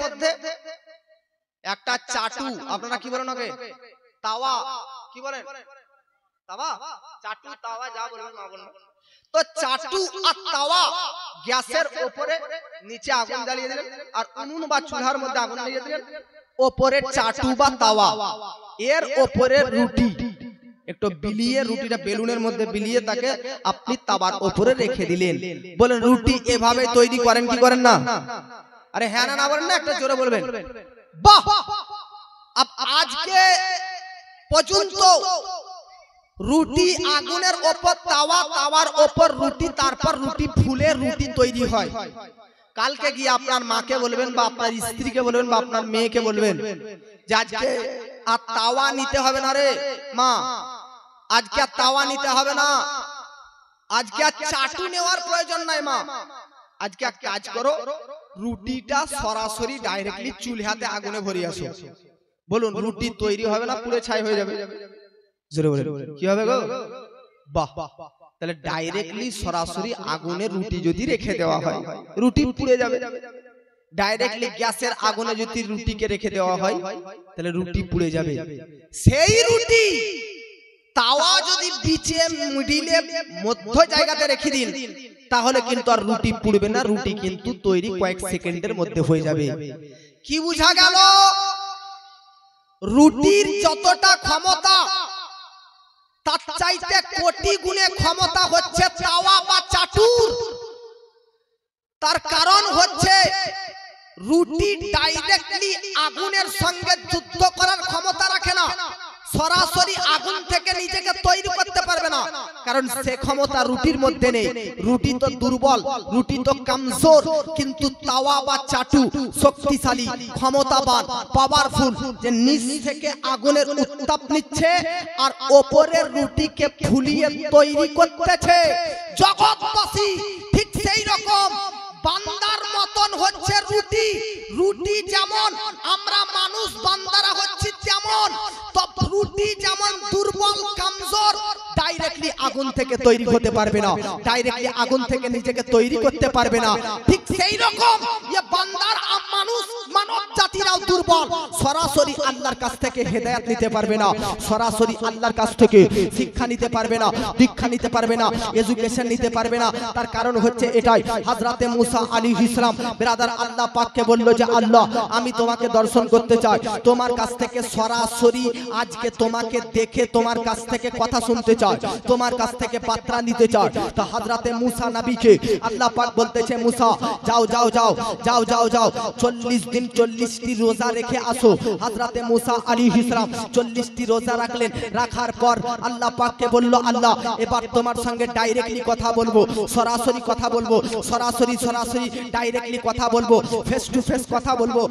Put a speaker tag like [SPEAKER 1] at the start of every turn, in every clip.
[SPEAKER 1] মধ্যে একটা চাটু, আপনারা কি বলেন ওকে? তাওয়া কি বলেন? তাওয়া, চাটু, তাওয়া যা বলবেন না বলবেন। তো চাটু আর তাওয়া গ্যাসের উপরে নিচে আগুন জ্বালিয়ে দিলেন, আর উনুন বা চুলার মধ্যে আগুন জ্বালিয়ে দিলেন। উপরে চাটু বা তাওয়া, এর উপরে রুটি একটু বিলিয়ে, রুটিটা বেলুনের মধ্যে বিলিয়ে তাকে আপনি তাওয়ার উপরে রেখে দিলেন। বলেন রুটি এভাবে তৈরি করেন কি করেন না? আরে হ্যাঁ না বলেন না, একটা জোরে বলবেন। বাহ! আজকে পর্যন্ত রুটি আগুনের উপর তাওয়া, তাওয়ার উপর রুটি, তারপর রুটি ফুলে রুটি তৈরি হয়। কালকে গিয়ে আপনার মাকে বলবেন বা আপনার স্ত্রীকে বলবেন বা আপনার মেয়েকে বলবেন যে আজকে আর তাওয়া নিতে হবে না রে মা, আজকে আর তাওয়া নিতে হবে না, আজকে আর চাটু নেওয়ার প্রয়োজন নাই মা, আজকে এক কাজ করো, রুটিটা সরাসরি ডাইরেক্টলি চুলহাতে আগুনে ভরে আসো। বলুন রুটি তৈরি হবে না পুড়ে ছাই হয়ে যাবে? কি হবে গো? বাহ! তাহলে ডাইরেক্টলি সরাসরি আগুনে রুটি যদি রেখে দেওয়া হয় রুটি পুড়ে যাবে। ডাইরেক্টলি গ্যাসের আগুনে যদি রুটিকে রেখে দেওয়া হয় তাহলে রুটি পুড়ে যাবে। সেই রুটি তাওয়া যদি বিচে মিডিলে মধ্য জায়গাতে রেখে দিন তাহলে কিন্তু আর রুটি পুড়বে না, রুটি কিন্তু তৈরি কয়েক সেকেন্ডের মধ্যে হয়ে যাবে। কি বুঝা গেল? রুটির যতটা ক্ষমতা তার চাইতে কোটি গুণে ক্ষমতা হচ্ছে তাওয়া বা চাটুর। তার কারণ হচ্ছে রুটি ডাইরেক্টলি আগুনের সঙ্গে যুদ্ধ করার ক্ষমতা রাখে না, সরাসরি আগুন থেকে নিজেকে তৈরি করতে পারবে না, কারণ সে ক্ষমতা রুটির মধ্যে নেই। রুটি তো দুর্বল, রুটি তো কমজোর, কিন্তু তাওয়া বা চাটু শক্তিশালী, ক্ষমতাবান, পাওয়ারফুল, যে নিচ থেকে আগুনের উত্তাপ নিচ্ছে আর ওপরের রুটিকে ফুলিয়ে তৈরি করতেছে। জগৎবাসী ঠিক সেই রকম বান্দার মতন হচ্ছে রুটি। রুটি যেমন আমরা মানুষ বান্দারা হচ্ছে তেমন, তব রুটি যেমন দুর্বল কমজোর, ডাইরেক্টলি আগুন থেকে তৈরি হতে পারবে না, ডাইরেক্টলি আগুন থেকে নিজেকে তৈরি করতে পারবে না। ঠিক সেই রকম ये বান্দার মানুষ মানব জাতিরাও দুর্বল, সরাসরি আল্লাহর কাছ থেকে হেদায়েত নিতে পারবে না, সরাসরি আল্লাহর কাছ থেকে শিক্ষা নিতে পারবে না, দীক্ষা নিতে পারবে না, এডুকেশন নিতে পারবে না। তার কারণ হচ্ছে এটাই, হযরতে মুসা আলাইহিস সালাম ব্রাদার আল্লাহ পাককে বলল যে আল্লাহ আমি তোমাকে দর্শন করতে চাই, তোমার কাছ থেকে সরাসরি আজকে তোমাকে দেখে তোমার কাছ থেকে কথা শুনতে চাই, তোমার কাছ থেকে বার্তা নিতে চাই। তো হযরতে মুসা নবীকে আল্লাহ পাক বলতেছে মুসা যাও যাও যাও যাও যাও যাও 40 দিন 40টি রোজা রেখে আসো। হযরতে মুসা আলাইহিস সালাম 40টি রোজা রাখলেন, রাখার পর আল্লাহ পাককে বলল আল্লাহ এবার তোমার সঙ্গে ডাইরেক্টলি কথা বলবো, সরাসরি কথা বলবো, সরাসরি সরাসরি ডাইরেক্টলি কথা বলবো, ফেস টু ফেস কথা বলবো।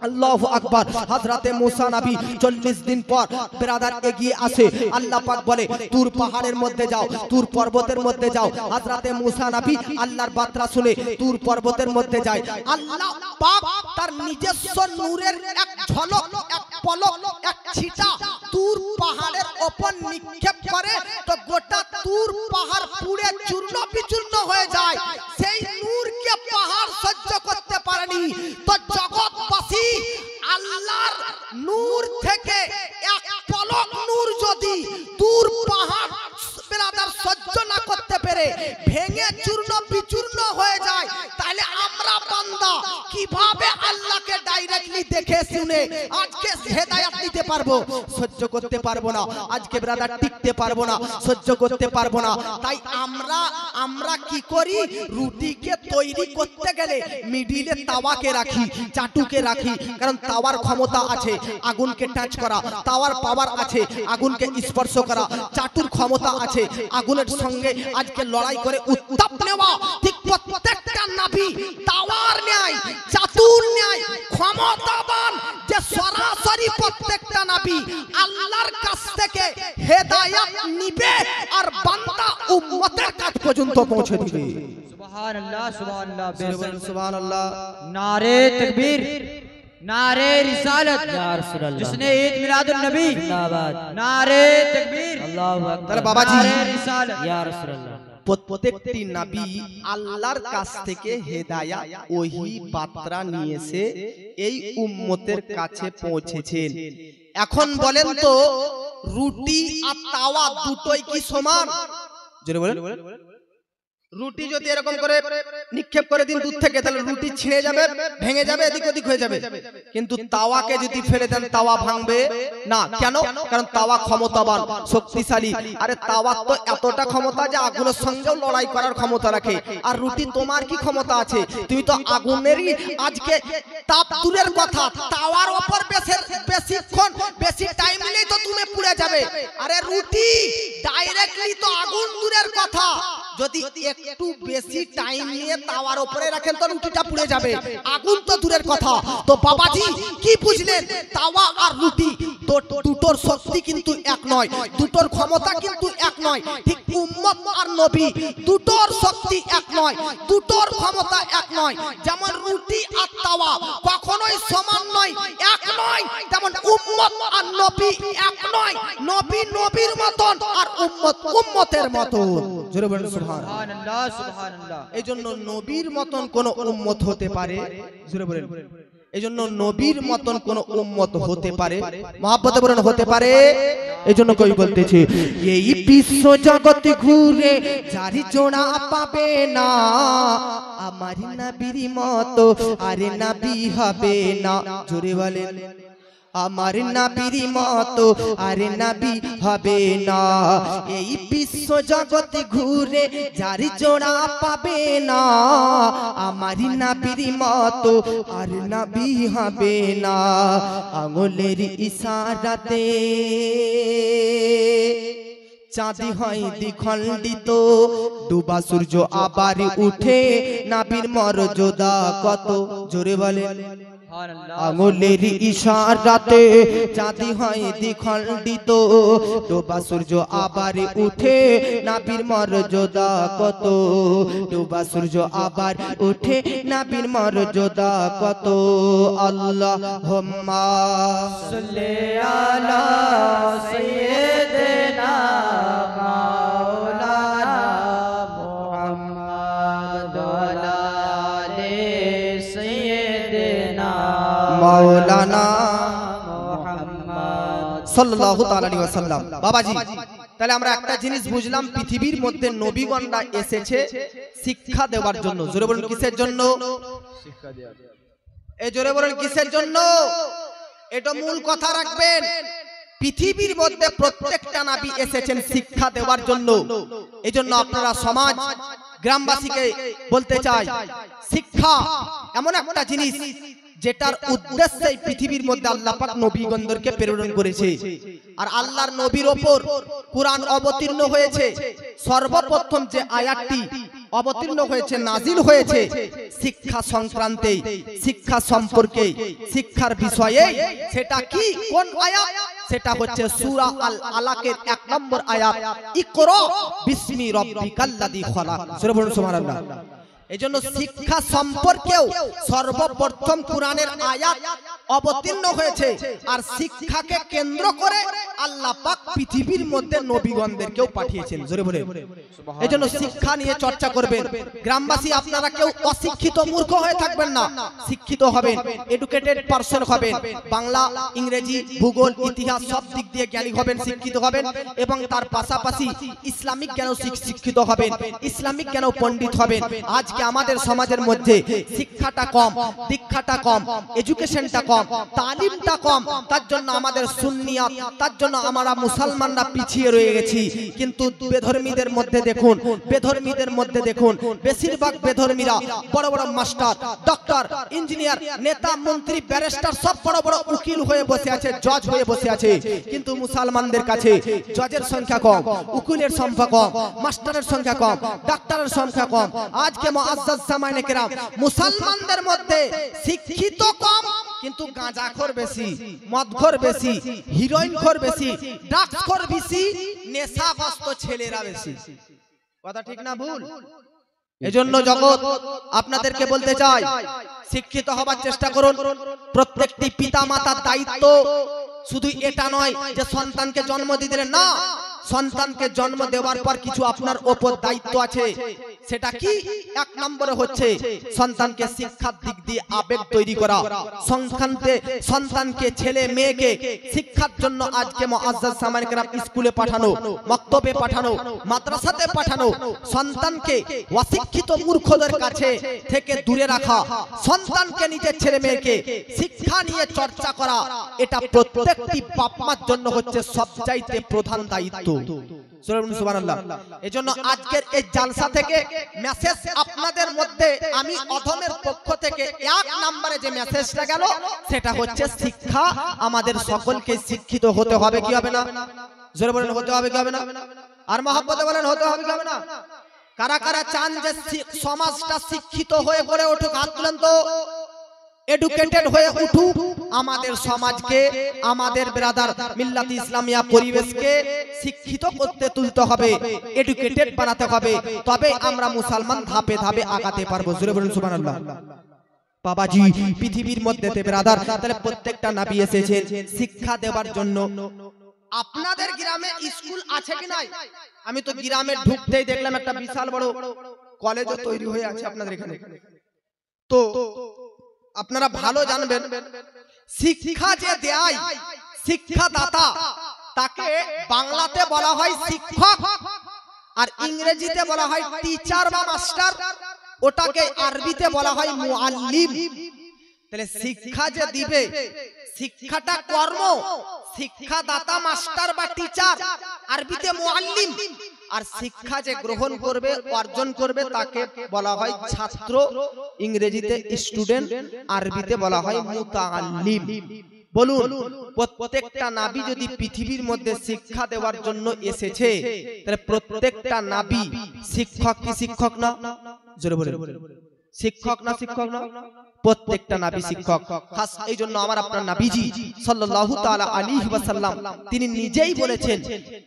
[SPEAKER 1] আল্লাহু আকবার। হযরতে মুসা নবী 40 দিন পর ব্রাদার এগিয়ে আসে, আল্লাহ পাক বলে তুর পাহাড়ের মধ্যে যাও, তুর পর্বতের মধ্যে যাও। হযরতে মুসা নবী আল্লাহর বার্তা শুনে তুর পর্বতের মধ্যে যায়। আল্লাহ পাক তার নিজস্ব নূরের এক ঝলক, এক পলক, এক ছিটা তুর পাহাড়ের উপর নিক্ষেপ করে, তো গোটা তুর পাহাড় পুড়ে চূর্ণ বিচূর্ণ হয়ে যায়। সেই নূরকে পাহাড় সহ্য করতে পারেনি। তো জগৎবাসী আল্লাহর নূর থেকে এক পলক নূর যদি তুর পাহাড় ব্রাদার সহ্য না করতে পেরে ভেঙে চূর্ণ বিচূর্ণ হয়ে যায়, তাহলে আমরা বান্দা কিভাবে আল্লাহকে ডাইরেক্টলি দেখে শুনে আজকে হেদায়েত নিতে পারবো? সহ্য করতে পারবো না, আজকে ব্রাদার টিকতে পারবো না, সহ্য করতে পারবো না। তাই আমরা কি করি? রুটিকে তৈরি করতে গেলে মিডিলে তাওয়াকে রাখি, চাটুকে রাখি, কারণ তাওয়ার ক্ষমতা আছে আগুনকে টাচ করা, তাওয়ার পাওয়ার আছে আগুনকে স্পর্শ করা, চাটুর ক্ষমতা আছে আগুনের সঙ্গে আজকে লড়াই করে উত্তাপ নেওয়া। ঠিক প্রত্যেকটা নবী তাওয়ার ন্যায়, চাতুর ন্যায় ক্ষমতাবান, যে সরাসরি প্রত্যেকটা নবী আল্লাহর কাছ থেকে হেদায়েত নিবে আর বান্দা উম্মতের কাছ পর্যন্ত পৌঁছে দিবে।
[SPEAKER 2] সুবহানাল্লাহ সুবহানাল্লাহ
[SPEAKER 1] সুবহানাল্লাহ।
[SPEAKER 2] नारे तकबीर, नारे रिसालत, या रसूल अल्लाह, जिसने ईद मिलादुन नबी जिंदाबाद, नारे तकबीर, अल्लाहू अकबर,
[SPEAKER 1] बाबा जी,
[SPEAKER 2] नारे रिसालत, या रसूल अल्लाह।
[SPEAKER 1] প্রত্যেকটি নবী আল্লাহর কাছ থেকে হেদায়াত ওহী বার্তা নিয়ে এসে এই উম্মতের কাছে পৌঁছেছেন। এখন বলেন তো, রুটি আর তাওয়া দুটোই কি সমান? জোরে বলেন। রুটি যদি এরকম করে নিক্ষেপ করে দিন দূর থেকে, তাহলে রুটি ছিঁড়ে যাবে, ভেঙে যাবে, এদিক ওদিক হয়ে যাবে। কিন্তু তাওয়াকে যদি ফেলে দেন, তাওয়া ভাঙবে না। কেন? কারণ তাওয়া ক্ষমতাবান, শক্তিশালী। আরে তাওয়া তো এতটা ক্ষমতা যে আগুনের সঙ্গেও লড়াই করার ক্ষমতা রাখে। আর রুটি তোমার কি ক্ষমতা আছে? তুমি তো আগুনেরই আজকে তাপ দূরের কথা, তাওয়ার উপর বেশিক্ষণ বেশি টাইম নিলেই তো তুমি পুড়ে যাবে। আরে রুটি ডাইরেক্টলি তো আগুন দূরের কথা, যদি একটু বেশি টাইম নিয়ে তাওয়ার উপরে রাখেন তো রুটিটা পুড়ে যাবে, আগুন তো দূরের কথা। তো বাবাজি কি বুঝলেন? তাওয়া আর রুটি দুটোর শক্তি কিন্তু এক নয়, দুটোর ক্ষমতা কিন্তু এক নয়। ঠিক উম্মত আর নবী দুটোর শক্তি এক নয়, দুটোর ক্ষমতা এক নয়। যেমন রুটি আর তাওয়া কখনোই সমান নয়, এক নয়, তেমন উম্মত আর নবী এক নয়। নবী নবীর মতন আর উম্মত উম্মতের মতন। জোরে বলেন সুবহানাল্লাহ, সুবহানাল্লাহ। এইজন্য নবীর মতন কোন উম্মত হতে পারে? জোরে বলেন। এইজন্য নবীর মতন কোন উম্মত হতে পারে? মহব্বতে বলেন হতে পারে। এইজন্য কই বলতেছে, এই বিশ্ব জগৎ ঘুরে যারি জোড়া পাবে না, আমার নবীর মতো আরে নবী হবে না। জোরে বলেন। আমার নবীর মতো আরে নবী হবে না। এই বিশ্ব জগৎ ঘুরে যার জোড়া পাবে না, আমার নবীর মতো আর নবী হবে না। আঙুলের ইশারাতে চাঁদি হয় দ্বিখণ্ডিত, ডুবা সূর্য আবার উঠে, নবীর মর্যাদা কত। জোরে বলেন। আঙুলের ইশারাতে চাঁদি হয় দ্বিখণ্ডিত, ডোবা সূর্য আবার উঠে, নবীর মর্যাদা কত। ডোবা সূর্য আবার উঠে, নবীর মর্যাদা কত। আল্লাহুম্মা সাল্লি আলা সাইয়্যিদিনা মাওলানা মুহাম্মদ ওয়া আলি সাইয়্যিদিনা মাওলানা মুহাম্মদ সাল্লাল্লাহু তাআলা আলাইহি ওয়াসাল্লাম। বাবাজি, তাহলে আমরা একটা জিনিস বুঝলাম, পৃথিবীর মধ্যে নবীগণরা এসেছে শিক্ষা দেওয়ার জন্য। জোরে বলেন কিসের জন্য? শিক্ষা দেওয়ার। এই জোরে বলেন কিসের জন্য? এটা মূল কথা রাখবেন। পৃথিবীর মধ্যে প্রত্যেকটা নবী এসেছেন শিক্ষা দেওয়ার জন্য। এইজন্য আপনারা সমাজ গ্রামবাসীকে বলতে চাই, শিক্ষা এমন একটা জিনিস যেটার উদ্দেশ্যে পৃথিবীর মধ্যে আল্লাহ পাক নবীগণদেরকে প্রেরণ করেছে। আর আল্লাহর নবীর ওপর কুরআন অবতীর্ণ হয়েছে। সর্বপ্রথম যে আয়াতটি অবতীর্ণ হয়েছে, নাজিল হয়েছে শিক্ষা সংক্রান্তে, শিক্ষা সম্পর্কে, শিক্ষার বিষয়ে। সেটা কি, কোন আয়াত? সেটা হচ্ছে সূরা আল আলাকের 1 নম্বর আয়াত, ইকরা বিসমি রাব্বিকাল্লাযী খালাক। সুবহানাল্লাহ। এজন্য শিক্ষা সম্পর্কেও সর্বপ্রথম কুরআনের আয়াত অবতীর্ণ হয়েছে। আর শিক্ষাকে কেন্দ্র করে আল্লাহ পাক পৃথিবীর মধ্যে নবীগণদেরকেও পাঠিয়েছেন। জোরে বলে। এজন্য শিক্ষা নিয়ে চর্চা করবেন। গ্রামবাসী আপনারা কেউ অশিক্ষিত মূর্খ হয়ে থাকবেন না, শিক্ষিত হবেন, এডুকেটেড পারসন হবেন। বাংলা, ইংরেজি, ভূগোল, ইতিহাস সব দিক দিয়ে জ্ঞানী হবেন, শিক্ষিত হবেন। এবং তার পাশাপাশি ইসলামিক জ্ঞানও শিক্ষিত হবেন, ইসলামিক জ্ঞানও পণ্ডিত হবেন। আজকে আমাদের সমাজের মধ্যে শিক্ষাটা কম, দীক্ষাটা কম, এডুকেশনটা কম, তালিমটা কম। তার জন্য আমাদের সুন্নিয়াত, তার জন্য আমরা মুসলমানরা পিছিয়ে রয়ে গেছি। কিন্তু বেধর্মীদের মধ্যে দেখুন, বেধর্মীদের মধ্যে দেখুন, বেশিরভাগ বেধর্মীরা বড় বড় মাস্টার, ডক্টর, ইঞ্জিনিয়ার, নেতা, মন্ত্রী, ব্যারিস্টার, সব বড় বড় উকিল হয়ে বসে আছে, জজ হয়ে বসে আছে। কিন্তু মুসলমানদের কাছে জজের সংখ্যা কম, উকিলের সংখ্যা কম, মাস্টারের সংখ্যা কম, ডাক্তারের সংখ্যা কম। আজকে মুআজ্জাজ সামাইনে কেরাম, মুসলমানদের মধ্যে শিক্ষিত কম, কিন্তু গাঁজাখোর বেশি, মদখোর বেশি, হিরোইনখোর বেশি, ড্রাগসখোর বেশি, নেশাগ্রস্ত ছেলেরা বেশি। কথা ঠিক না ভুল? এজন্য জগৎ আপনাদেরকে বলতে চাই, শিক্ষিত হবার চেষ্টা করুন। প্রত্যেকটি পিতা মাতার দায়িত্ব শুধু এটা নয় যে সন্তানকে জন্ম দিলেন, না, সন্তানকে জন্ম দেওয়ার পর কিছু আপনার উপর দায়িত্ব আছে। সেটা কি? এক নম্বরে হচ্ছে সন্তানকে শিক্ষার দিক দিয়ে আবেগ তৈরি করা, সন্তানকে ছেলে মেয়েকে শিক্ষার জন্য আজকে মুআজ্জাজ সামানে কেরাম স্কুলে পাঠানো, মক্তবে পাঠানো, মাদ্রাসাতে পাঠানো, সন্তানকে অশিক্ষিত মূর্খদের কাছে থেকে দূরে রাখা, সন্তানকে নিজের ছেলে মেয়েকে শিক্ষা নিয়ে চর্চা করা, এটা প্রত্যেকটি বাপ মার জন্য হচ্ছে সবচাইতে প্রধান দায়িত্ব। সুবহানাল্লাহ। এজন্য আজকের এই জালসা থেকে মেসেজ আপনাদের মধ্যে আমি অধমের পক্ষ থেকে এক নম্বরে যে মেসেজটা গেল সেটা হচ্ছে শিক্ষা। আমাদের সকলকে শিক্ষিত হতে হবে, কি হবে না? জোরে বলেন, হতে হবে কি হবে না? আর মহব্বতে বলেন, হতে হবে কি হবে না? কারা কারা চান যে সমাজটা শিক্ষিত হয়ে গড়ে উঠুক? হাত তুলেন তো। এডুকেটেড হয়ে উঠুক আমাদের সমাজকে, আমাদের ব্রাদার মিল্লাত ইসলামিয়া পরিবেশকে শিক্ষিত করতে তুলতে হবে, এডুকেটেড বানাতে হবে, তবে আমরা মুসলমান ধাপে ধাপে আগাতে পারবো। জোরে বলুন সুবহানাল্লাহ। বাবাজি, পৃথিবীর মধ্যে ব্রাদার তাহলে প্রত্যেকটা নবী এসেছেন শিক্ষা দেওয়ার জন্য। আপনাদের গ্রামে স্কুল আছে কি নাই? আমি তো গ্রামে ঢুকতেই দেখলাম একটা বিশাল বড় কলেজও তৈরি হয়ে আছে আপনাদের এখানে। তো আপনারা ভালো জানবেন, শিক্ষা যে দেয় শিক্ষাদাতা তাকে বাংলাতে বলা হয় শিক্ষক, আর ইংরেজিতে বলা হয় টিচার বা মাস্টার, ওটাকে আরবিতে বলা হয় মুআল্লিম। তাহলে শিক্ষা যে দিবে, শিক্ষাটা কর্ম, শিক্ষাদাতা মাস্টার বা টিচার, আরবিতে মুআল্লিম। আর শিক্ষা যে গ্রহণ করবে, অর্জন করবে, তাকে বলা হয় ছাত্র, ইংরেজিতে স্টুডেন্ট, আরবিতে বলা হয় মুতাআল্লিম। বলুন, প্রত্যেকটা নবী যদি পৃথিবীর মধ্যে শিক্ষা দেওয়ার জন্য এসেছে, তাহলে প্রত্যেকটা নবী শিক্ষক কি শিক্ষক না? জোরে বলেন, শিক্ষক না শিক্ষক না? প্রত্যেকটা নবী শিক্ষক। খাস এই জন্য আমার আপনার নবীজি সাল্লাল্লাহু তাআলা আলাইহি ওয়াসাল্লাম তিনি নিজেই বলেছেন,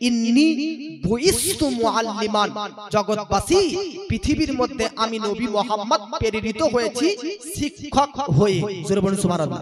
[SPEAKER 1] ইন্নী বুইস্তু মুআল্লিমান, জগৎবাসী পৃথিবীর মধ্যে আমি নবী মুহাম্মদ প্রেরিত হয়েছি শিক্ষক হয়ে। জোরে বলুন সুবহানাল্লাহ।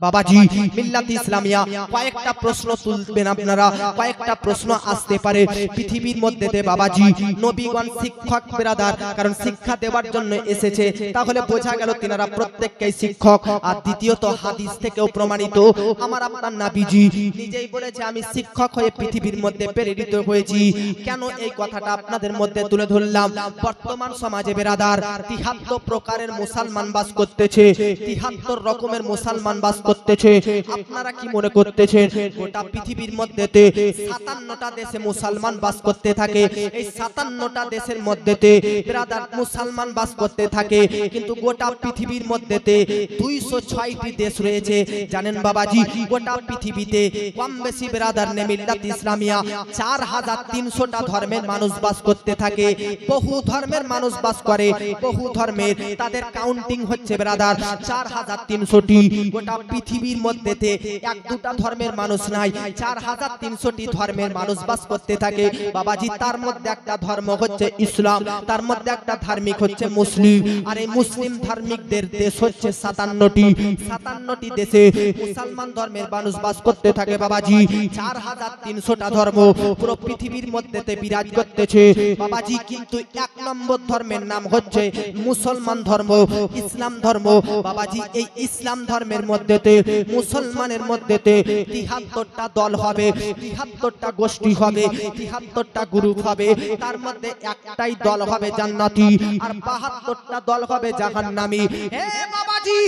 [SPEAKER 1] বাবাজি, মিল্লাত ইসলামিয়া কয়েকটা প্রশ্ন তুলবেন আপনারা, কয়েকটা প্রশ্ন আসতে পারে পৃথিবীর মধ্যে বাবাজি নবীগণ শিক্ষক ব্রাদার, কারণ শিক্ষা দেওয়ার জন্য এসেছে, তাহলে বোঝা গেল তিনারা প্রত্যেককেই শিক্ষক। আর দ্বিতীয়ত হাদিস থেকেও প্রমাণিত, আমার আপনার নবীজি নিজেই বলেছে আমি শিক্ষক হয়ে পৃথিবীর মধ্যে প্রেরিত হয়েছি। কেন এই কথাটা আপনাদের মধ্যে তুলে ধরলাম? বর্তমান সমাজে ব্রাদার ৭৩ প্রকারের মুসলমান বাস করতেছে, ৭৩ রকমের মুসলমান বাস করতেছে। আপনারা কি মনে করতেছেন গোটা পৃথিবীর মধ্যেতে ৫৭টা দেশে মুসলমান বাস করতে থাকে? এই ৫৭টা দেশের মধ্যেতে ব্রাদার মুসলমান বাস করতে থাকে, কিন্তু গোটা পৃথিবীর মধ্যেতে ২০৬টি দেশ রয়েছে। জানেন বাবাজি, গোটা পৃথিবীতে কম বেশি ব্রাদার নে মিল্লাত ইসলামিয়া ৪৩০০টা ধর্মের মানুষ বাস করতে থাকে। বহু ধর্মের মানুষ বাস করে, বহু ধর্মের, তাদের কাউন্টিং হচ্ছে ব্রাদার ৪৩০০টি। গোটা পৃথিবীর মধ্যেতে এক দুটা ধর্মের মানুষ নাই, ৪৩০০টি ধর্মের মানুষ বাস করতে থাকে। বাবাজি, তার মধ্যে একটা ধর্ম হচ্ছে ইসলাম, তার মধ্যে একটা ধার্মিক হচ্ছে মুসলিম। আর এই মুসলিম ধার্মিকদের দেশ হচ্ছে ৫৭টি। ৫৭টি দেশে মুসলমান ধর্মের মানুষ বাস করতে থাকে। বাবাজি, ৪৩০০টা ধর্ম পুরো পৃথিবীর মধ্যেতে বিরাজ করতেছে। বাবাজি, কিন্তু এক নম্বর ধর্মের নাম হচ্ছে মুসলমান ধর্ম, ইসলাম ধর্ম। বাবাজি, এই ইসলাম ধর্মের মধ্যেতে মুসলমানের মধ্যেতে ৭৩টা দল হবে, ৭৩টা গোষ্ঠী হবে, ৭৩টা গ্রুপ হবে। তার মধ্যে একটাই দল হবে জান্নাতি, আর ৭২টা দল হবে জাহান্নামী। হে বাবাজি,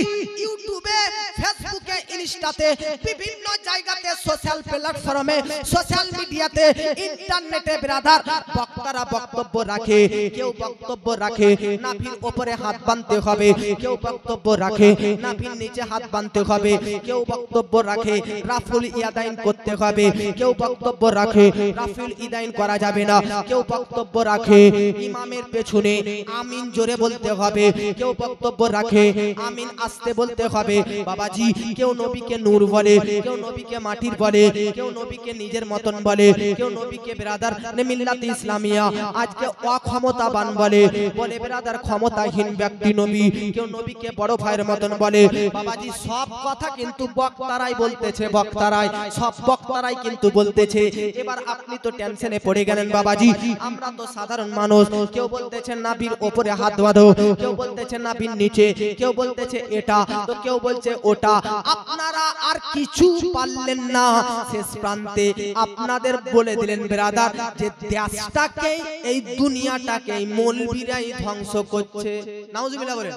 [SPEAKER 1] ইউটিউবে, ফেসবুকে, ইনস্টাতে, বিভিন্ন জায়গাতে, সোশ্যাল প্ল্যাটফর্মে, সোশ্যাল মিডিয়াতে, ইন্টারনেটে ব্রাদার বক্তারা বক্তব্য রাখে। কেউ বক্তব্য রাখে নাভির উপরে হাত বাঁধতে হবে, কেউ বক্তব্য রাখে নাভির নিচে হাত বাঁধতে হবে, কেউ বক্তব্য রাখে রাফুল ইয়াদাইন করতে হবে, কেউ বক্তব্য রাখে রাফুল ইদাইন করা যাবে না, কেউ বক্তব্য রাখে ইমামের পেছনে আমিন জোরে বলতে হবে, কেউ বক্তব্য রাখে আমিন আস্তে বলতে হবে। বাবাজি, কেউ নবী নবীকে নূর বলে, কেউ নবীকে মাটির বলে, কেউ নবীকে নিজের মতন বলে, কেউ নবীকে ব্রাদার মিল্লাত ইসলামিয়া আজকে অক্ষমতাবান বলে, বলে ব্রাদার ক্ষমতাহীন ব্যক্তি নবী, কেউ নবীকে বড় ভাইয়ের মতন বলে। বাবাজি সব কথা কিন্তু বক্তারাই বলতেছে, বক্তারাই সব বক্তারাই কিন্তু বলতেছে। এবার আপনি তো টেনশনে পড়ে গেলেন বাবাজি, আমরা তো সাধারণ মানুষ। কেউ বলতেছেন নাবির উপরে হাত বাঁধো, কেউ বলতেছেন নাবির নিচে, কেউ বলতেছে এটা, তো কেউ বলছে ওটা। আপনারা আর কিছু পারলেন না, শেষ প্রান্তে আপনাদের বলে দিলেন ব্রাদার যে দেশটাকে এই দুনিয়াটাকে মৌলবীরাই ধ্বংস করছে। নাউজুবিল্লাহ বলেন।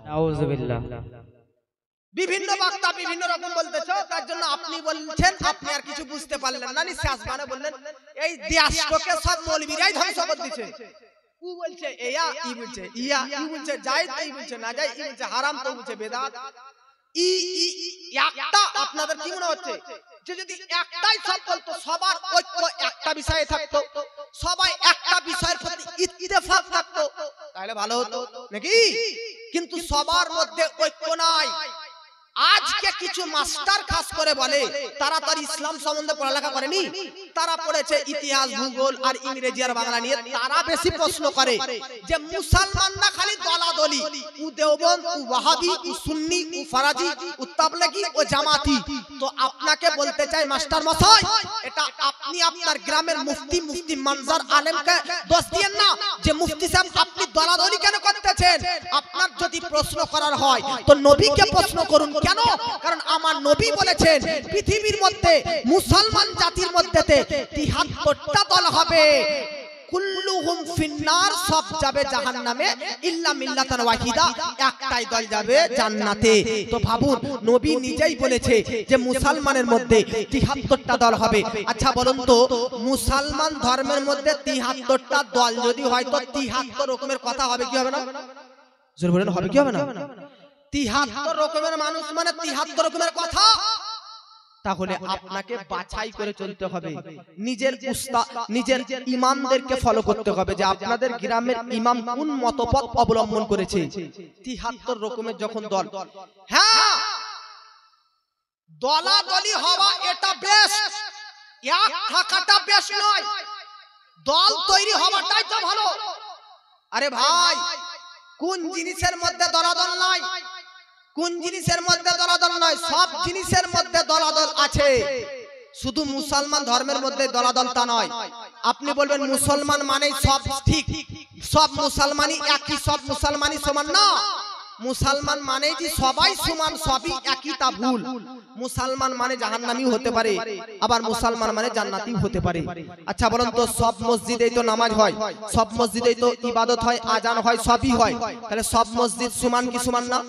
[SPEAKER 2] নাউজুবিল্লাহ।
[SPEAKER 1] বিভিন্ন বক্তা বিভিন্ন রকম বলতেছো, তার জন্য আপনি বলছেন আপনি আর কিছু বুঝতে পারলেন না, নি শেষ মানে বললেন এই দেশটাকে সব মৌলবীরাই ধ্বংস করে দিচ্ছে। ও বলছে এয়া, ই বলছে ইয়া, ই বলছে জায়েজ, ই বলছে না জায়েজ, ই বলছে হারাম, তো বলছে বেদাত। একটা আপনাদের কি মনে হচ্ছে যে যদি একটাই সব বলতো, সবার ঐক্য একটা বিষয়ে থাকতো, সবাই একটা বিষয়ের প্রতি ইত্তেফাক থাকতো, তাহলে ভালো হতো নাকি? কিন্তু সবার মধ্যে ঐক্য নাই। আজকে কিছু মাস্টার খাস করে বলে তারা তার ইসলাম সম্বন্ধে পড়ালেখা করেনি, তারা পড়েছে ইতিহাস, ভূগোল আর ইংরেজি আর বাংলা নিয়ে। তারা বেশি প্রশ্ন করে যে মুসলমানরা খালি দলাদলি, ও দেওবন্দ, ও ওয়াহাবি, ও সুন্নি, ও ফরাজি, ও তাবলিগি, ও জামাতি। তো আপনাকে বলতে চাই মাস্টার মশাই, এটা আপনি আপনার গ্রামের মুফতি মানজার আলেমকে দোষ দিয়েন না যে মুফতি সাহেব আপনি দলাদলি কেন করতেছেন। আপনার যদি প্রশ্ন করার হয় তো নবীকে প্রশ্ন করুন। কেন? কারণ আমার নবী বলেছেন পৃথিবীর মধ্যে মুসলমান জাতির মধ্যে ৭৩টা দল হবে, কুল্লুহুম ফিন্নার, সব যাবে জাহান্নামে ইল্লা মিল্লাতান ওয়াহিদা, একটাই দল যাবে জান্নাতে। তো ভাবুন, নবী নিজেই বলেছে যে মুসলমানের মধ্যে ৭৩টা দল হবে। আচ্ছা বলুন তো, মুসলমান ধর্মের মধ্যে ৭৩টা দল যদি হয় তো ৭৩ রকমের কথা হবে কি হবে না? জোরে বলেন, হবে কি হবে না? ৭৩ রকমের মানুষ মানে ৭৩ রকমের কথা। তাহলে আপনাকে বাছাই করে চলতে হবে, নিজের উস্তাদ নিজের ইমামদেরকে ফলো করতে হবে যে আপনাদের গ্রামের ইমাম কোন মতপথ অবলম্বন করেছে। ৭৩ রকমের যখন দল, হ্যাঁ দলাদলি হওয়া এটা বেশ, এক থাকাটা বেশ নয়, দল তৈরি হওয়াটাই তো ভালো। আরে ভাই, কোন জিনিসের মধ্যে দলাদল নাই? কোন জিনিসের মধ্যে দলাদল নয়? সব জিনিসের মধ্যে দলাদল আছে। শুধু মুসলমান ধর্মের মধ্যে দলাদল তা নয়। আপনি বলবেন মুসলমান মানে সব ঠিক, সব মুসলমানই একই, সব মুসলমানই সমান না। মুসলমান মানে যে সবাই সমান, সবই একই, তা ভুল। মুসলমান মানে জাহান্নামী হতে পারে, আবার মুসলমান মানে জান্নাতি হতে পারে। আচ্ছা বলুন তো, সব মসজিদেই তো নামাজ হয়, সব মসজিদেই তো ইবাদত হয়, আজান হয়, সবই হয়, তাহলে সব মসজিদ সমান কি সমান না?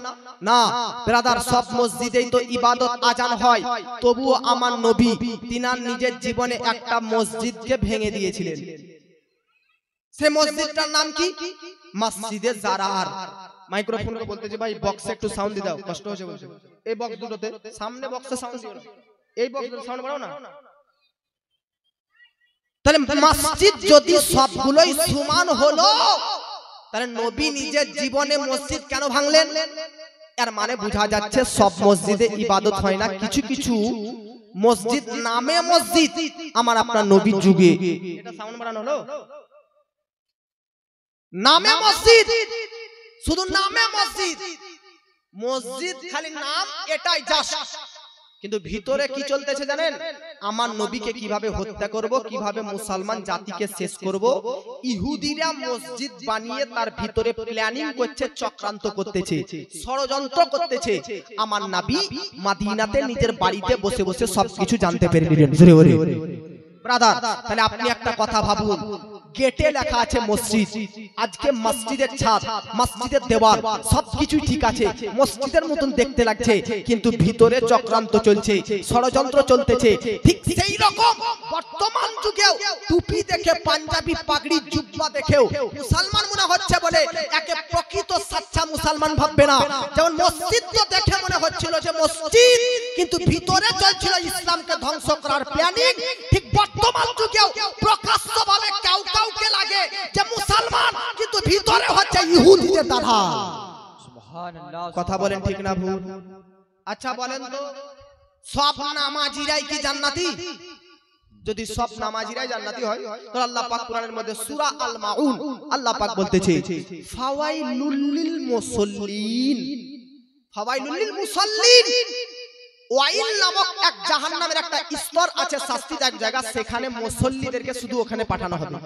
[SPEAKER 1] না ব্রাদার, সব মসজিদেই তো ইবাদত আজান হয়, তবুও আমার নবী তিনার নিজের জীবনে একটা মসজিদকে ভেঙে দিয়েছিলেন। সে মসজিদটার নাম কি? মসজিদে জারার। মাইক্রোফোনকে বলতে যে ভাই বক্সে একটু সাউন্ড দিয়ে দাও, কষ্ট হচ্ছে বলছে। এই বক্স দুটোতে সামনে বক্সে সাউন্ড দিও না, এই বক্সে সাউন্ড বাড়াও না। তাহলে মসজিদ যদি সবগুলোই সমান হলো, তাহলে নবী নিজের জীবনে মসজিদ কেন ভাঙলেন? এর মানে বোঝা যাচ্ছে সব মসজিদে ইবাদত হয় না, কিছু কিছু মসজিদ নামে মসজিদ আমার আপনার নবীর যুগে। এটা সাউন্ড বাড়ানো হলো, নামে মসজিদ, শুধু নামে মসজিদ, মসজিদ খালি নাম, এটাই জাস্ট। কিন্তু ভিতরে কি চলতেছে জানেন? আমার নবীকে কিভাবে হত্যা করব, কিভাবে মুসলমান জাতিকে শেষ করব। ইহুদিরা মসজিদ বানিয়ে তার ভিতরে প্ল্যানিং করছে, চক্রান্ত করতেছে, ষড়যন্ত্র করতেছে। আমার নবী মদিনাতে নিজের বাড়িতে বসে বসে সবকিছু জানতে পেরেছিলেন। জোরে বলে ব্রাদার, তাহলে আপনি একটা কথা ভাবুন, গেটে লেখা আছে মসজিদ, আজকে মসজিদের ছাদ, মসজিদের দেওয়াল সবকিছু ঠিক আছে, মসজিদের মতন দেখতে লাগছে, কিন্তু ভিতরে চক্রান্ত চলছে, ষড়যন্ত্র চলতেছে। ঠিক সেই রকম বর্তমান যুগেও টুপি দেখে, পাঞ্জাবি পাগড়ি জুব্বা দেখেও মুসলমান মনে হচ্ছে বলে একে প্রকৃত সাচ্চা মুসলমান ভাববে না। যেমন মসজিদ তো দেখে মনে হচ্ছিল যে মসজিদ, কিন্তু ভিতরে চলছিল ইসলামকে ধ্বংস করার প্ল্যানিং। ঠিক বর্তমান যুগেও প্রকাশ্যভাবে কেউ কাউকে লাগে যে মুসলমান, কিন্তু ভিতরে হচ্ছে ইহুদিদের দালাল।
[SPEAKER 2] সুবহানাল্লাহ।
[SPEAKER 1] কথা বলেন ঠিক না ভুল? আচ্ছা বলেন তো, সব নামাজিরাই কি জান্নাতি? যদি সব নামাজিরাই জান্নাতি হয় তাহলে আল্লাহ পাক কোরআনের মধ্যে সূরা আল মাউন আল্লাহ পাক বলতেছে ফাওয়াইলুল লিল মুসাল্লিন, ফাওয়াইলুল লিল মুসাল্লিন। ওয়াইল নামক এক জাহান্নামের একটা স্তর আছে, শাস্তির এক জায়গা, সেখানে মুসল্লিদেরকে শুধু ওখানে পাঠানো হবে,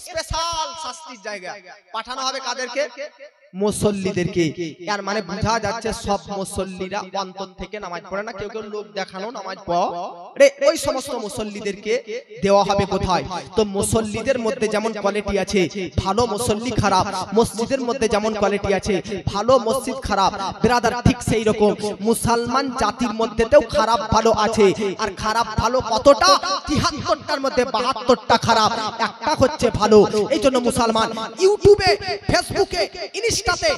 [SPEAKER 1] স্পেশাল শাস্তির জায়গা পাঠানো হবে। কাদেরকে? মুসল্লিদেরকে। এর মানে বোঝা যাচ্ছে সব মুসল্লিরা অন্তর থেকে নামাজ পড়ে না, কেউ কেউ লোক দেখানো নামাজ পড়ে। ওই সমস্ত মুসল্লিদেরকে দেওয়া হবে কোথায়? তো মুসল্লিদের মধ্যে যেমন কোয়ালিটি আছে ভালো মুসল্লি খারাপ, মসজিদের মধ্যে যেমন কোয়ালিটি আছে ভালো মসজিদ খারাপ, ব্রাদার ঠিক সেই রকম মুসলমান জাতির মধ্যেতেও খারাপ ভালো আছে। আর খারাপ ভালো কতটা? ৭৩টার মধ্যে ৭২টা খারাপ, একটা হচ্ছে ভালো। এই জন্য মুসলমান ইউটিউবে, ফেসবুকে, ইনস্টাতে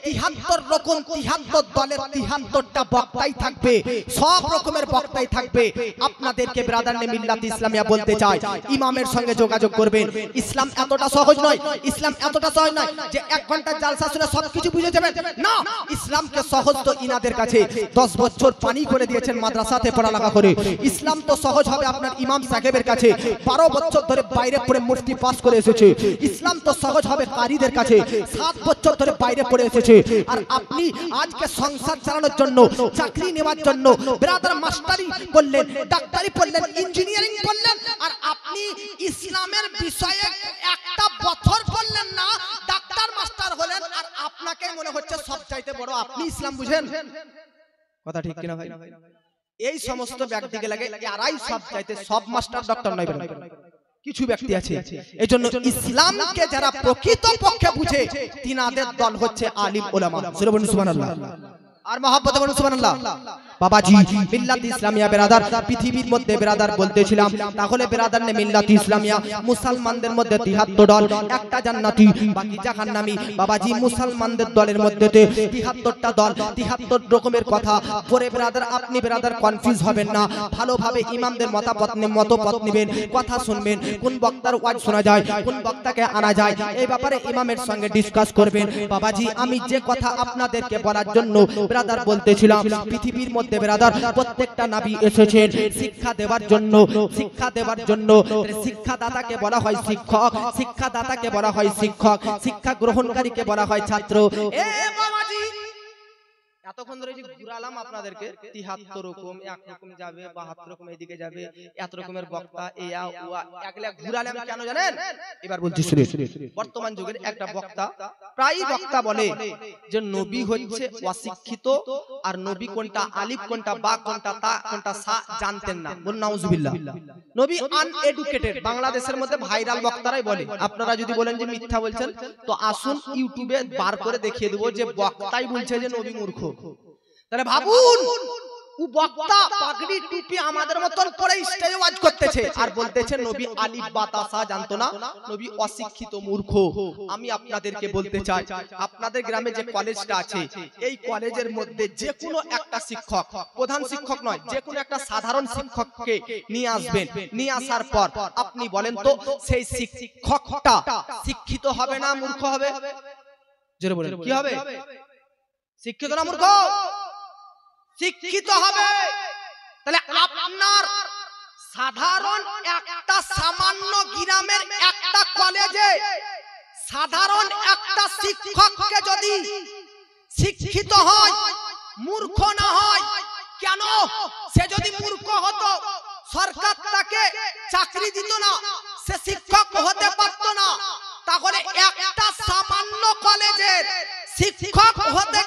[SPEAKER 1] এই ৭৩ রকম ৭৩ দলের ৭৩টা বক্তাই থাকবে, সব রকমের বক্তাই থাকবে। আপনাদেরকে ব্রাদার নে মিল্লাত ইসলামিয়া বলতে চাই, ইমামের সঙ্গে যোগাযোগ করবেন। ইসলাম এতটা সহজ নয়, ইসলাম এতটা সহজ নয় যে ১ ঘন্টা জালসা শুনে সবকিছু বুঝে যাবেন না। ইসলামকে সহজ তো ইনাদের কাছে ১০ বছর পানি করে দিয়েছেন মাদ্রাসাতে পড়ালেখা করে। ইসলাম তো সহজ হবে আপনার ইমাম সাহেবের কাছে, ১২ বছর ধরে বাইরে পড়ে মুফতি পাস করে এসেছে। ইসলাম তো সহজ হবে কারীদের কাছে, ৭ বছর ধরে বাইরে পড়ে এসেছে। আর আপনি আজকে সংসার চালানোর জন্য, চাকরি নেওয়ার জন্য ব্রাদার মাস্টারি করলেন, ডাক্তারি পড়লেন, ইঞ্জিনিয়ারিং করলেন, আর আপনি ইসলামের বিষয়ে একটা বছর করলেন না, ডাক্তার মাস্টার হলেন, আর আপনাকে মনে হচ্ছে সবচাইতে বড় আপনি ইসলাম বুঝেন। কথা ঠিক কিনা ভাই? এই সমস্ত ব্যক্তিকে লাগে এরাই সবচাইতে, সব মাস্টার ডক্টর নয়, কিছু ব্যক্তি আছে। এই জন্য ইসলামকে যারা প্রকৃত পক্ষে বুঝে তিনাদের দল হচ্ছে আলিম ওলামা। সুবহানাল্লাহ। আর মহব্বত বলুন সুবহানাল্লাহ। বাবাজি মিল্লাত ইসলামিয়া বেরাদার, পৃথিবীর মধ্যে বেরাদার বলতেছিলাম, তাহলে বেরাদার নে মিল্লাত ইসলামিয়া মুসলমানদের মধ্যে ৭৩ দল, একটা জান্নাতি বাকি জাহান্নামী। বাবাজি মুসলমানদের দলের মধ্যে ৭৩টা দল, ৭৩ রকমের কথা পরে বেরাদার আপনি বেরাদার কনফিউজ হবেন না। ভালোভাবে ইমামদের মতামত নেবেন, কথা শুনবেন, কোন বক্তার ওয়াজ শোনা যায়, কোন বক্তাকে আনা যায়, এই ব্যাপারে ইমামের সঙ্গে ডিসকাস করবেন। বাবাজি আমি যে কথা আপনাদেরকে বলার জন্য বেরাদার বলতেছিলাম, পৃথিবীর মধ্যে বেরাদার প্রত্যেকটা নবী এসেছেন শিক্ষা দেওয়ার জন্য, শিক্ষা দেওয়ার জন্য। শিক্ষাদাতাকে বলা হয় শিক্ষক, শিক্ষাদাতাকে বলা হয় শিক্ষক, শিক্ষা গ্রহণকারীকে বলা হয় ছাত্র। এতক্ষণ ধরে যে ঘুরালাম আপনাদেরকে ৭৩ রকম, এক রকম যাবে, ৭২ রকম এদিকে যাবে, এত রকমের বক্তা, একলা ঘুরালাম কেন জানেন? এবার বলছি শুনে। বর্তমান যুগের একটা বক্তা, প্রায় বক্তা বলে যে নবী হচ্ছে অশিক্ষিত, আর নবী কোনটা, আলিফ কোনটা, বা কোনটা, তা কোনটা, সা জানতেন না। বলুন নাউজুবিল্লাহ। নবী আনএডুকেটেড, বাংলাদেশের মধ্যে ভাইরাল বক্তারাই বলে। আপনারা যদি বলেন যে মিথ্যা বলছেন, তো আসুন ইউটিউবে বার করে দেখিয়ে দেবো যে বক্তাই বলছে যে নবী মূর্খ। তাহলে ভাবুন, ও বক্তা পাগড়ি টুপি আমাদের মতন পরে স্টেজে ওয়াজ করতেছে আর বলতেছে নবী আলিফ বা তা সা জানতো না, নবী অশিক্ষিত মূর্খ। আমি আপনাদেরকে বলতে চাই, আপনাদের গ্রামে যে কলেজটা আছে, এই কলেজের মধ্যে যে কোনো একটা শিক্ষক, প্রধান শিক্ষক নয়, যে কোনো একটা সাধারণ শিক্ষককে নিয়ে আসবেন। নিয়ে আসার পর আপনি বলেন তো সেই শিক্ষকটা শিক্ষিত হবে না মূর্খ হবে? জোরে বলেন, কি হবে? শিক্ষিত না মূর্খ? শিক্ষিত হবে। তাহলে আপনার সাধারণ একটা সামান্য গ্রামের একটা কলেজে সাধারণ একটা শিক্ষককে যদি শিক্ষিত হয়, মূর্খ না হয় কেন? সে যদি মূর্খ হতো সরকার তাকে চাকরি দিত না, সে শিক্ষক হতে পারত না। তাহলে একটা সামান্য কলেজের শিক্ষক হতে